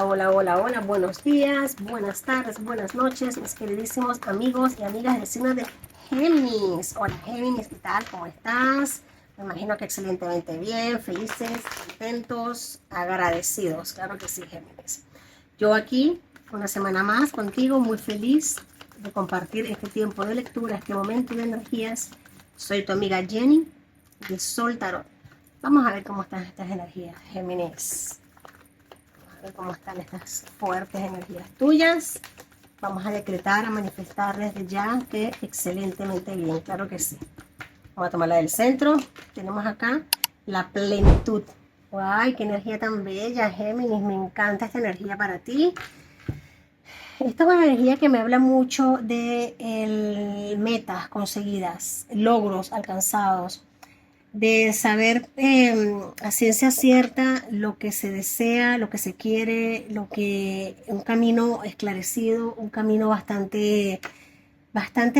Hola, hola, hola, hola, buenos días, buenas tardes, buenas noches, mis queridísimos amigos y amigas del signo de Géminis. Hola Géminis, ¿qué tal? ¿Cómo estás? Me imagino que excelentemente bien, felices, contentos, agradecidos. Claro que sí, Géminis. Yo aquí, una semana más contigo, muy feliz de compartir este tiempo de lectura, este momento de energías. Soy tu amiga Jenny de Sol Tarot. Vamos a ver cómo están estas energías, Géminis. Cómo están estas fuertes energías tuyas. Vamos a decretar, a manifestar desde ya que excelentemente bien, claro que sí. Vamos a tomarla del centro. Tenemos acá la plenitud. ¡Ay, qué energía tan bella, Géminis! Me encanta esta energía para ti. Esta es una energía que me habla mucho de metas conseguidas, logros alcanzados, de saber a ciencia cierta lo que se desea, lo que se quiere, un camino esclarecido, un camino bastante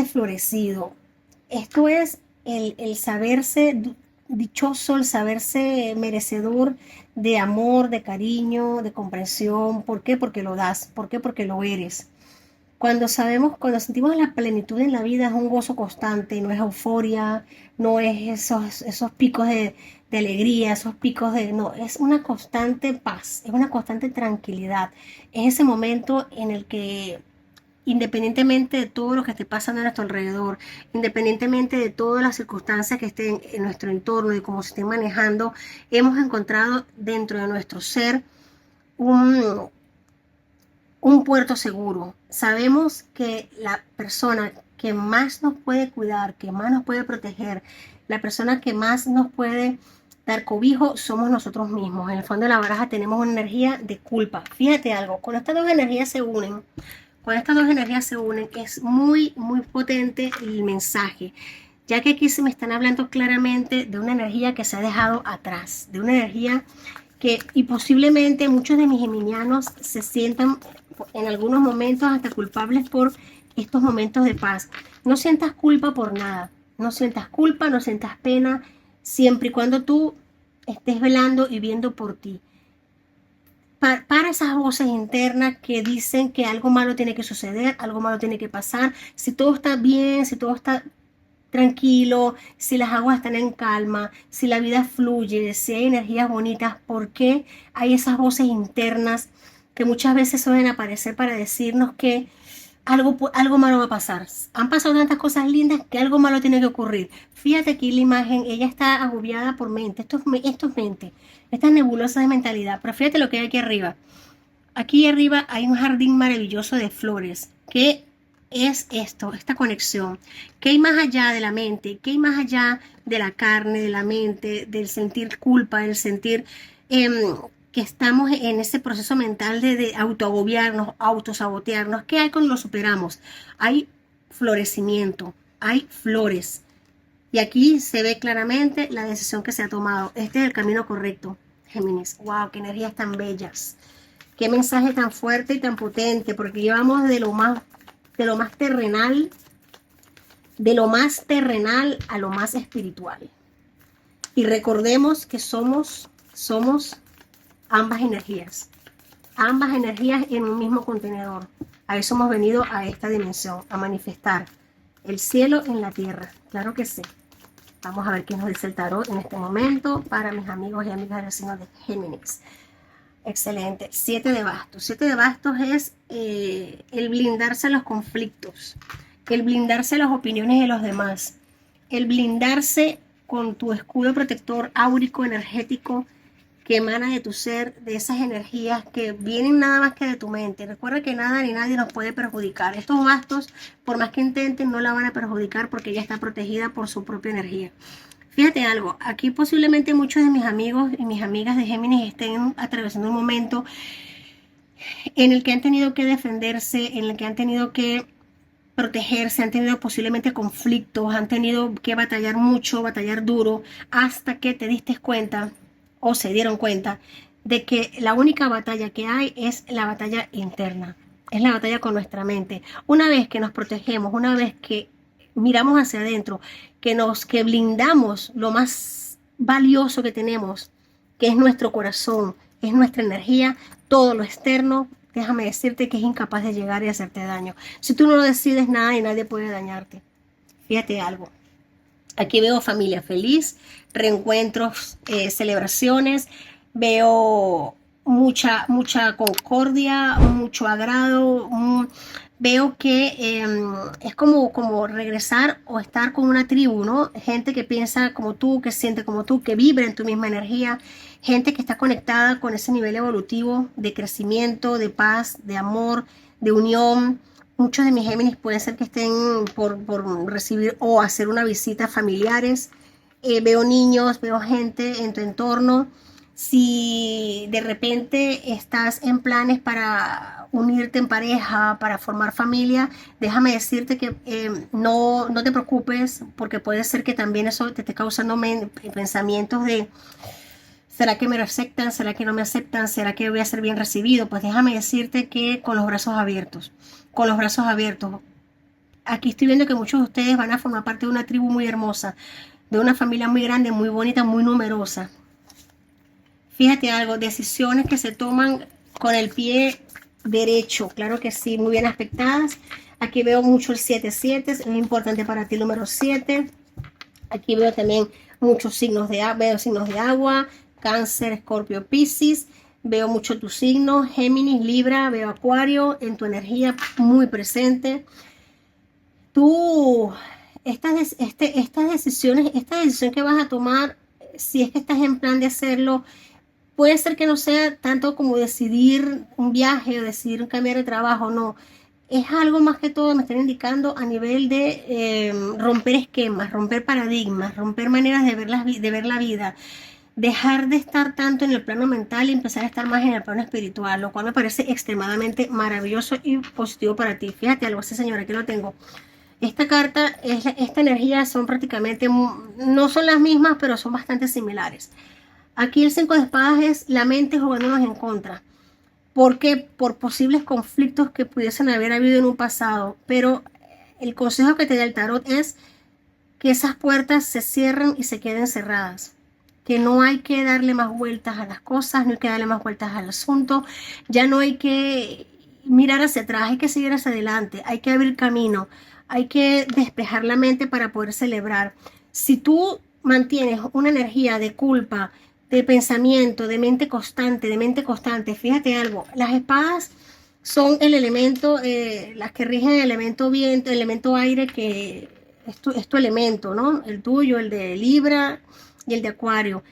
florecido. Esto es el saberse dichoso, el saberse merecedor de amor, de cariño, de comprensión. ¿Por qué? Porque lo das. ¿Por qué? Porque lo eres. Cuando sentimos la plenitud en la vida es un gozo constante, no es euforia, no es esos picos de alegría, esos picos no, es una constante paz, es una constante tranquilidad. Es ese momento en el que, independientemente de todo lo que esté pasando a nuestro alrededor, independientemente de todas las circunstancias que estén en nuestro entorno y cómo se estén manejando, hemos encontrado dentro de nuestro ser un puerto seguro. Sabemos que la persona que más nos puede cuidar, que más nos puede proteger, la persona que más nos puede dar cobijo somos nosotros mismos. En el fondo de la baraja tenemos una energía de culpa. Fíjate algo, cuando estas dos energías se unen, es muy, muy potente el mensaje, ya que aquí se me están hablando claramente de una energía que se ha dejado atrás, de una energía y posiblemente muchos de mis geminianos se sientan en algunos momentos hasta culpables por estos momentos de paz. No sientas culpa por nada, no sientas culpa, no sientas pena, siempre y cuando tú estés velando y viendo por ti. Para esas voces internas que dicen que algo malo tiene que suceder, algo malo tiene que pasar, si todo está bien, si todo está tranquilo, si las aguas están en calma, si la vida fluye, si hay energías bonitas, ¿por qué hay esas voces internas que muchas veces suelen aparecer para decirnos que algo malo va a pasar? Han pasado tantas cosas lindas que algo malo tiene que ocurrir. Fíjate aquí la imagen, ella está agobiada por mente, esto es mente, estas nebulosas de mentalidad, pero fíjate lo que hay aquí arriba. Aquí arriba hay un jardín maravilloso de flores. ¿Qué es esto? Esta conexión. ¿Qué hay más allá de la mente? ¿Qué hay más allá de la carne, de la mente, del sentir culpa, del sentir que estamos en ese proceso mental de autoagobiarnos, autosabotearnos? ¿Qué hay cuando lo superamos? Hay florecimiento, hay flores. Y aquí se ve claramente la decisión que se ha tomado. Este es el camino correcto, Géminis. ¡Wow! ¡Qué energías tan bellas! Qué mensaje tan fuerte y tan potente, porque llevamos de lo más terrenal, a lo más espiritual. Y recordemos que somos ambas energías en un mismo contenedor. A eso hemos venido a esta dimensión, a manifestar el cielo en la tierra. Claro que sí. Vamos a ver qué nos dice el tarot en este momento para mis amigos y amigas del signo de Géminis. Excelente. 7 de bastos. 7 de bastos es el blindarse a los conflictos, el blindarse a las opiniones de los demás, el blindarse con tu escudo protector áurico energético que emana de tu ser, de esas energías que vienen nada más que de tu mente. Recuerda que nada ni nadie nos puede perjudicar. Estos bastos, por más que intenten, no la van a perjudicar porque ella está protegida por su propia energía. Fíjate algo, aquí posiblemente muchos de mis amigos y mis amigas de Géminis estén atravesando un momento en el que han tenido que defenderse, en el que han tenido que protegerse, han tenido posiblemente conflictos, han tenido que batallar mucho, batallar duro, hasta que te diste cuenta o se dieron cuenta de que la única batalla que hay es la batalla interna, es la batalla con nuestra mente. Una vez que nos protegemos, una vez que miramos hacia adentro, que blindamos lo más valioso que tenemos, que es nuestro corazón, es nuestra energía, todo lo externo, déjame decirte que es incapaz de llegar y hacerte daño. Si tú no lo decides, nada y nadie puede dañarte. Fíjate algo. Aquí veo familia feliz, reencuentros, celebraciones, veo mucha concordia, mucho agrado, veo que es como regresar o estar con una tribu, ¿no? Gente que piensa como tú, que siente como tú, que vibra en tu misma energía, gente que está conectada con ese nivel evolutivo de crecimiento, de paz, de amor, de unión. Muchos de mis Géminis pueden ser que estén por recibir o hacer una visita familiares. Veo niños, veo gente en tu entorno. Si de repente estás en planes para unirte en pareja, para formar familia, déjame decirte que no te preocupes, porque puede ser que también eso te esté causando pensamientos de ¿será que me aceptan? ¿Será que no me aceptan? ¿Será que voy a ser bien recibido? Pues déjame decirte que con los brazos abiertos, con los brazos abiertos. Aquí estoy viendo que muchos de ustedes van a formar parte de una tribu muy hermosa, de una familia muy grande, muy bonita, muy numerosa. Fíjate algo, decisiones que se toman con el pie derecho, claro que sí, muy bien aspectadas. Aquí veo mucho el 7-7, es muy importante para ti el número 7. Aquí veo también muchos signos veo signos de agua, Cáncer, Escorpio, Piscis. Veo mucho tu signo, Géminis, Libra, veo Acuario, en tu energía muy presente. Tú, estas decisiones, esta decisión que vas a tomar, si es que estás en plan de hacerlo, puede ser que no sea tanto como decidir un viaje o decidir cambiar de trabajo, no. Es algo más que todo, me están indicando a nivel de romper esquemas, romper paradigmas, romper maneras de ver la vida, dejar de estar tanto en el plano mental y empezar a estar más en el plano espiritual, lo cual me parece extremadamente maravilloso y positivo para ti. Fíjate algo así, señora, aquí lo tengo. Esta carta, esta energía son prácticamente, no son las mismas, pero son bastante similares. Aquí el 5 de espadas es la mente jugándonos en contra. ¿Por qué? Por posibles conflictos que pudiesen haber habido en un pasado. Pero el consejo que te da el tarot es que esas puertas se cierren y se queden cerradas. Que no hay que darle más vueltas a las cosas, no hay que darle más vueltas al asunto. Ya no hay que mirar hacia atrás, hay que seguir hacia adelante, hay que abrir camino, hay que despejar la mente para poder celebrar. Si tú mantienes una energía de culpa, de pensamiento, de mente constante, fíjate algo, las espadas son el elemento, las que rigen el elemento viento, el elemento aire, que es tu elemento, ¿no? El tuyo, el de Libra y el de Acuario.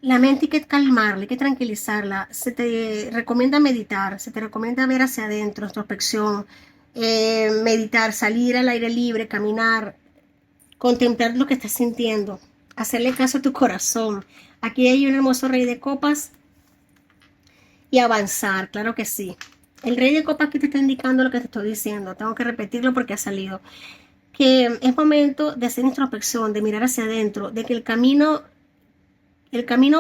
La mente hay que calmarla, hay que tranquilizarla. Se te recomienda meditar, se te recomienda ver hacia adentro, introspección, meditar, salir al aire libre, caminar, contemplar lo que estás sintiendo, hacerle caso a tu corazón. Aquí hay un hermoso rey de copas y avanzar, claro que sí. El rey de copas aquí te está indicando lo que te estoy diciendo, tengo que repetirlo porque ha salido. Que es momento de hacer introspección, de mirar hacia adentro, de que el camino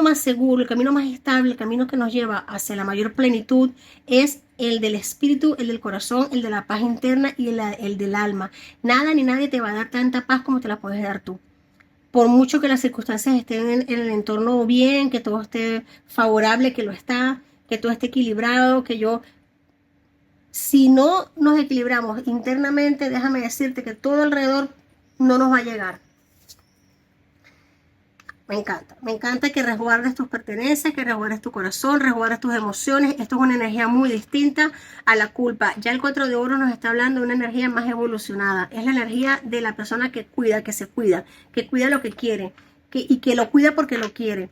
más seguro, el camino más estable, el camino que nos lleva hacia la mayor plenitud es el del espíritu, el del corazón, el de la paz interna y el del alma. Nada ni nadie te va a dar tanta paz como te la puedes dar tú. Por mucho que las circunstancias estén en el entorno bien, que todo esté favorable, que lo está, que todo esté equilibrado, si no nos equilibramos internamente, déjame decirte que todo alrededor no nos va a llegar. Me encanta que resguardes tus pertenencias, que resguardes tu corazón, resguardes tus emociones. Esto es una energía muy distinta a la culpa. Ya el 4 de oro nos está hablando de una energía más evolucionada. Es la energía de la persona que cuida, que se cuida, que cuida lo que quiere y que lo cuida porque lo quiere.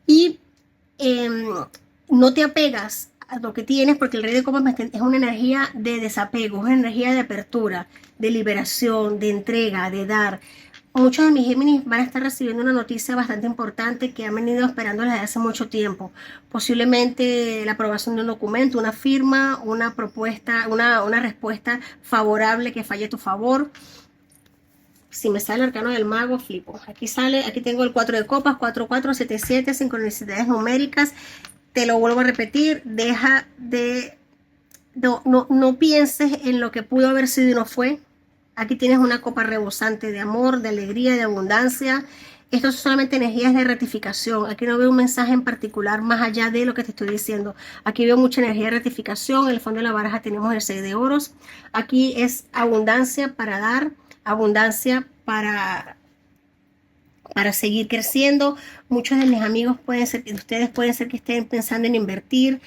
Y no te apegas a lo que tienes, porque el rey de copas es una energía de desapego, es una energía de apertura, de liberación, de entrega, de dar. Muchos de mis Géminis van a estar recibiendo una noticia bastante importante que han venido esperando desde hace mucho tiempo. Posiblemente la aprobación de un documento, una firma, una propuesta, una respuesta favorable que falle a tu favor. Si me sale el arcano del mago, flipo. Aquí tengo el 4 de copas, 4477, sincronicidades numéricas. Te lo vuelvo a repetir, deja de... No pienses en lo que pudo haber sido y no fue. Aquí tienes una copa rebosante de amor, de alegría, de abundancia. Esto son solamente energías de rectificación. Aquí no veo un mensaje en particular más allá de lo que te estoy diciendo. Aquí veo mucha energía de rectificación. En el fondo de la baraja tenemos el 6 de oros. Aquí es abundancia para dar, abundancia para seguir creciendo. Muchos de mis amigos pueden ser, ustedes pueden ser que estén pensando en invertir,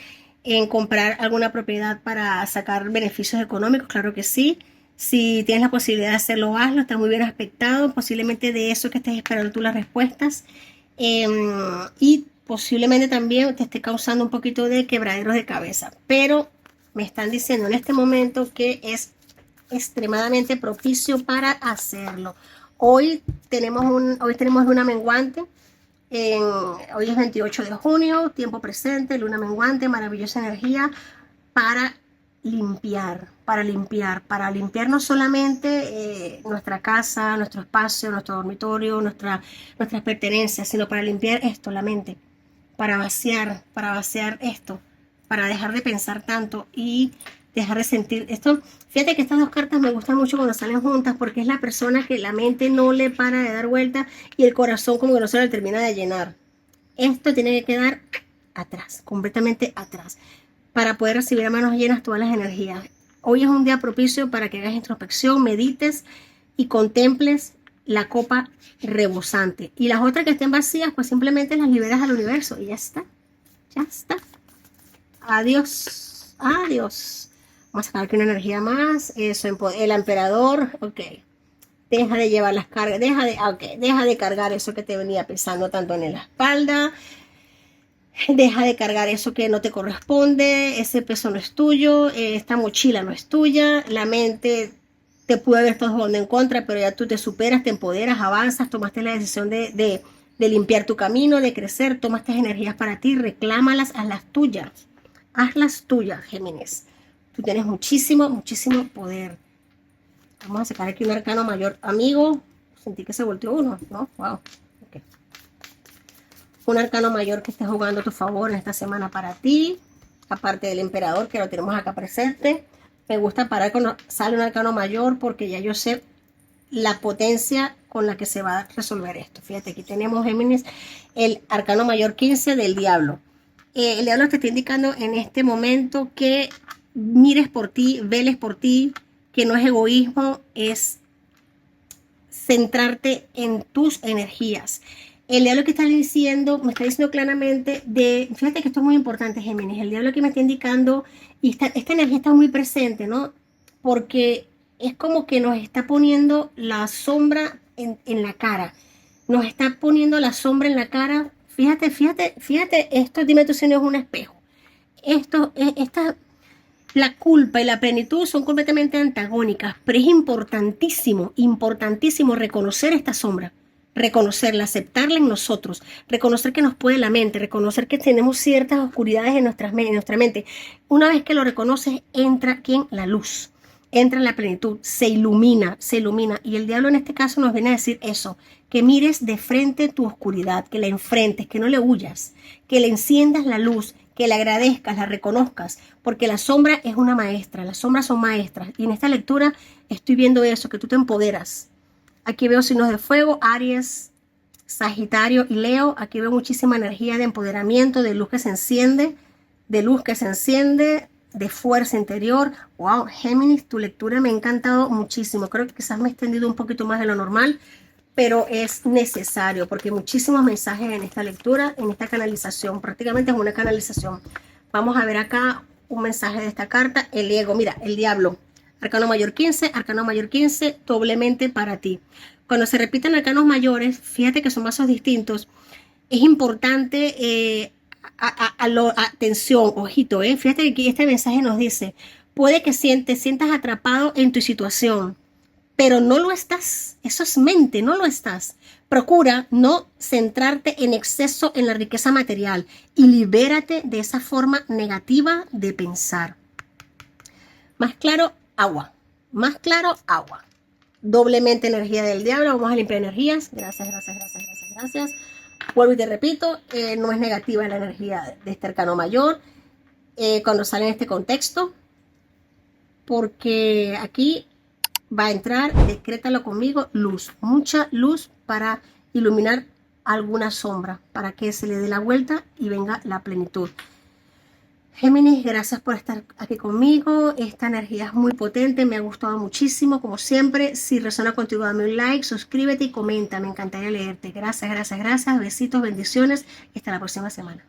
en comprar alguna propiedad para sacar beneficios económicos, claro que sí. Si tienes la posibilidad de hacerlo, hazlo, está muy bien aspectado, posiblemente de eso que estés esperando tú las respuestas. Y posiblemente también te esté causando un poquito de quebraderos de cabeza, pero me están diciendo en este momento que es extremadamente propicio para hacerlo. Hoy tenemos luna menguante. Hoy es 28 de junio, tiempo presente, luna menguante, maravillosa energía para limpiar no solamente nuestra casa, nuestro espacio, nuestro dormitorio, nuestras pertenencias, sino para limpiar esto, la mente, para vaciar esto, para dejar de pensar tanto y dejar de sentir esto. Fíjate que estas dos cartas me gustan mucho cuando salen juntas porque es la persona que la mente no le para de dar vuelta y el corazón como que no se le termina de llenar. Esto tiene que quedar atrás, completamente atrás, para poder recibir a manos llenas todas las energías. Hoy es un día propicio para que hagas introspección, medites y contemples la copa rebosante. Y las otras que estén vacías, pues simplemente las liberas al universo y ya está. Ya está. Adiós. Adiós. Vamos a sacar aquí una energía más. Eso, el emperador. Ok. Deja de llevar las cargas. Deja de cargar eso que te venía pesando tanto en la espalda. Deja de cargar eso que no te corresponde. Ese peso no es tuyo. Esta mochila no es tuya. La mente te puede haber estado jugando en contra, pero ya tú te superas, te empoderas, avanzas, tomaste la decisión de limpiar tu camino, de crecer, tomas estas energías para ti, reclámalas, hazlas tuyas. Hazlas tuyas, Géminis. Tú tienes muchísimo, muchísimo poder. Vamos a sacar aquí un arcano mayor. Amigo, sentí que se volteó uno, ¿no? Wow. Okay. Un arcano mayor que esté jugando a tu favor en esta semana para ti. Aparte del emperador, que lo tenemos acá presente. Me gusta parar cuando sale un arcano mayor porque ya yo sé la potencia con la que se va a resolver esto. Fíjate, aquí tenemos, Géminis, el arcano mayor 15 del diablo. El diablo te está indicando en este momento que mires por ti, veles por ti, que no es egoísmo, es centrarte en tus energías. El diablo que está diciendo, me está diciendo claramente fíjate que esto es muy importante, Géminis, el diablo que me está indicando, y esta energía está muy presente, ¿no? Porque es como que nos está poniendo la sombra en la cara, nos está poniendo la sombra en la cara. Fíjate, esto, dime tú si no es un espejo. La culpa y la plenitud son completamente antagónicas, pero es importantísimo, importantísimo reconocer esta sombra, reconocerla, aceptarla en nosotros, reconocer que nos puede la mente, reconocer que tenemos ciertas oscuridades en nuestra mente. Una vez que lo reconoces, entra ¿quién? La luz, entra en la plenitud, se ilumina. Y el diablo en este caso nos viene a decir eso, que mires de frente tu oscuridad, que la enfrentes, que no le huyas, que le enciendas la luz, que la agradezcas, la reconozcas, porque la sombra es una maestra, las sombras son maestras. Y en esta lectura estoy viendo eso, que tú te empoderas. Aquí veo signos de fuego, Aries, Sagitario y Leo. Aquí veo muchísima energía de empoderamiento, de luz que se enciende, de fuerza interior. Wow, Géminis, tu lectura me ha encantado muchísimo. Creo que quizás me he extendido un poquito más de lo normal, pero es necesario porque hay muchísimos mensajes en esta lectura, en esta canalización. Prácticamente es una canalización. Vamos a ver acá un mensaje de esta carta. El ego, mira, el diablo. Arcano mayor 15, doblemente para ti. Cuando se repiten arcanos mayores, fíjate que son mazos distintos. Es importante, atención, ojito, fíjate que aquí este mensaje nos dice, puede que te sientas atrapado en tu situación, pero no lo estás. Eso es mente, no lo estás. Procura no centrarte en exceso en la riqueza material y libérate de esa forma negativa de pensar. Más claro, agua. Más claro, agua. Doblemente energía del diablo. Vamos a limpiar energías. Gracias. Vuelvo y te repito, no es negativa la energía de este arcano mayor cuando sale en este contexto, porque aquí va a entrar, decrétalo conmigo, luz, mucha luz para iluminar alguna sombra para que se le dé la vuelta y venga la plenitud. Géminis, gracias por estar aquí conmigo. Esta energía es muy potente, me ha gustado muchísimo, como siempre. Si resuena contigo, dame un like, suscríbete y comenta. Me encantaría leerte. Gracias, gracias, gracias. Besitos, bendiciones y hasta la próxima semana.